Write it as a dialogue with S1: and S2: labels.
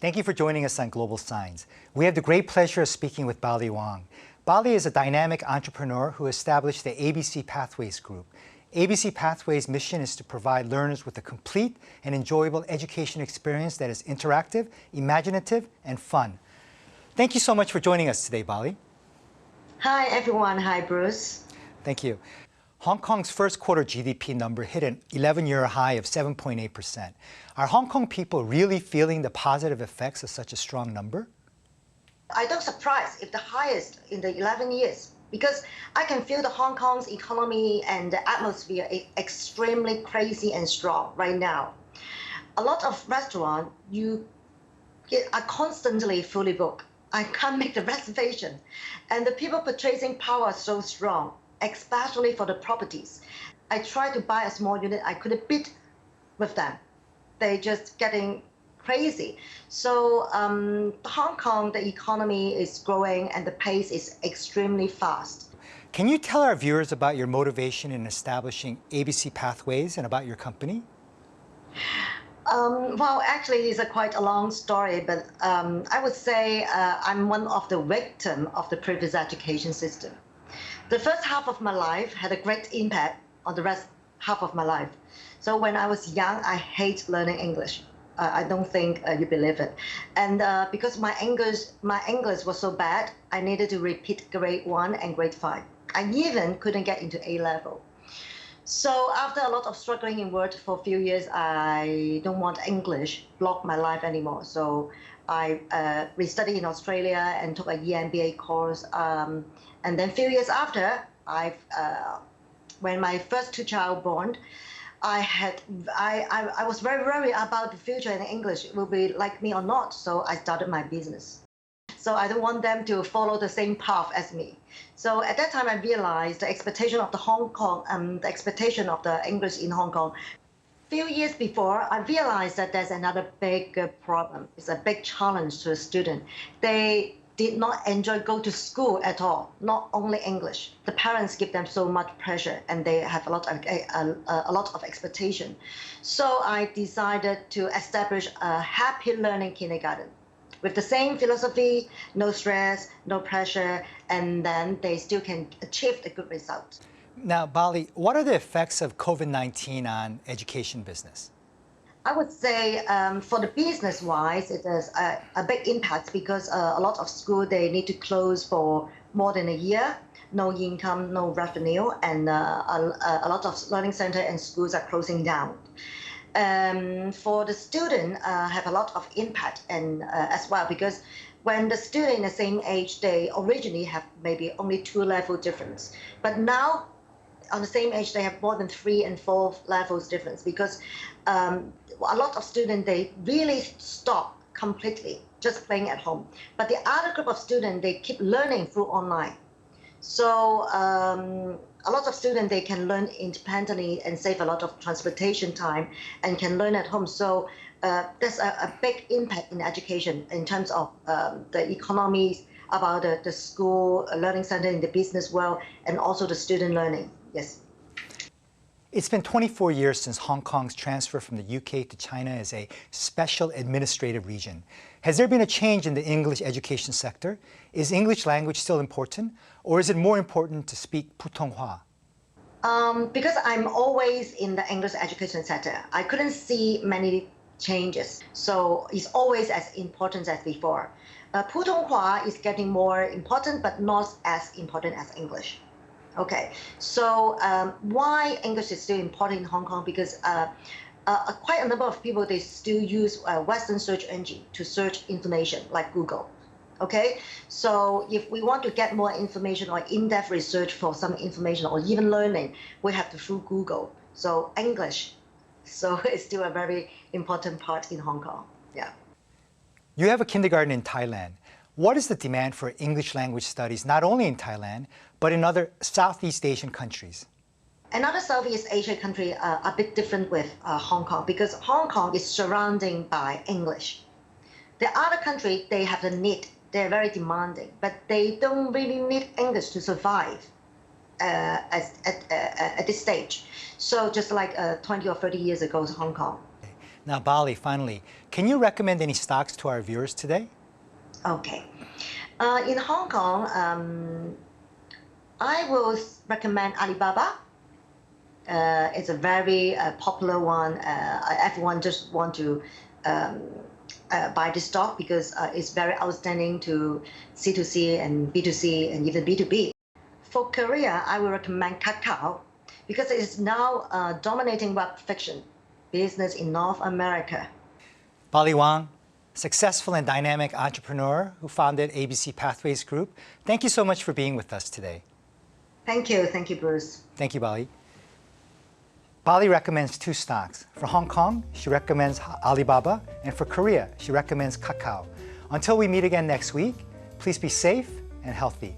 S1: Thank you for joining us on GlobalSigns. We have the great pleasure of speaking with Bali Wang. Bali is a dynamic entrepreneur who established the ABC Pathways Group. ABC Pathways' mission is to provide learners with a complete and enjoyable education experience that is interactive, imaginative, and fun. Thank you so much for joining us today, Bali.
S2: Hi, everyone. Hi, Bruce.
S1: Thank you. Hong Kong's first quarter GDP number hit an 11-year high of 7.8%. Are Hong Kong people really feeling the positive effects of such a strong number?
S2: I don't surprise if the highest in the 11 years, because I can feel the Hong Kong's economy and the atmosphere is extremely crazy and strong right now. A lot of restaurants are constantly fully booked. I can't make the reservation. And the people purchasing power is so strong, especially for the properties. I tried to buy a small unit, I couldn't bid with them. They're just getting crazy. So Hong Kong, the economy is growing and the pace is extremely fast.
S1: Can you tell our viewers about your motivation in establishing ABC Pathways and about your company?
S2: Well, actually, it's quite a long story, but I would say I'm one of the victims of the previous education system. The first half of my life had a great impact on the rest half of my life. So when I was young, I hate learning English. I don't think you believe it. And because my English was so bad, I needed to repeat grade 1 and grade 5. I even couldn't get into A level. So after a lot of struggling in work for a few years, I don't want English block my life anymore. So I restudied in Australia and took a year MBA course. And then a few years after, when my first two child born, I was very worried about the future in English, will be like me or not. So I started my business. So I don't want them to follow the same path as me. So at that time, I realized the expectation of the Hong Kong, the expectation of the English in Hong Kong. A few years before, I realized that there's another big problem. It's a big challenge to a student. They did not enjoy go to school at all, not only English. The parents give them so much pressure and they have a lot of expectation. So I decided to establish a happy learning kindergarten with the same philosophy, no stress, no pressure, and then they still can achieve the good result.
S1: Now, Bali, what are the effects of COVID-19 on education business?
S2: I would say for the business-wise, it is a big impact because a lot of schools, they need to close for more than a year, no income, no revenue, and a lot of learning centers and schools are closing down. For the student, have a lot of impact and as well, because when the student in the same age, they originally have maybe only 2 level difference, but now on the same age, they have more than 3 and 4 levels difference because a lot of students, they really stop completely just playing at home. But the other group of students, they keep learning through online. So a lot of students, they can learn independently and save a lot of transportation time and can learn at home. So there's a big impact in education in terms of the economy, about the school, learning center in the business world, and also the student learning. Yes.
S1: It's been 24 years since Hong Kong's transfer from the UK to China as a special administrative region. Has there been a change in the English education sector? Is English language still important, or is it more important to speak Putonghua?
S2: Because I'm always in the English education sector, I couldn't see many changes. So it's always as important as before. Putonghua is getting more important, but not as important as English. Okay, so why English is still important in Hong Kong? Because quite a number of people, they still use Western search engine to search information like Google. Okay, so if we want to get more information or in-depth research for some information or even learning, we have to through Google. So English, so it's still a very important part in Hong Kong. Yeah.
S1: You have a kindergarten in Thailand. What is the demand for English language studies, not only in Thailand, but in other Southeast Asian countries?
S2: Another Southeast Asia country a bit different with Hong Kong, because Hong Kong is surrounded by English. The other country, they have the need, they're very demanding, but they don't really need English to survive at this stage. So just like 20 or 30 years ago, Hong Kong.
S1: Now, Bali, finally, can you recommend any stocks to our viewers today?
S2: Okay. In Hong Kong, I will recommend Alibaba. It's a very popular one. Everyone just want to buy this stock because it's very outstanding to C2C and B2C and even B2B. For Korea, I will recommend Kakao because it is now dominating web fiction business in North America.
S1: Bali Wang, successful and dynamic entrepreneur who founded ABC Pathways Group. Thank you so much for being with us today.
S2: Thank you, Bruce.
S1: Thank you, Bali. Bali recommends two stocks. For Hong Kong, she recommends Alibaba, and for Korea, she recommends Kakao. Until we meet again next week, please be safe and healthy.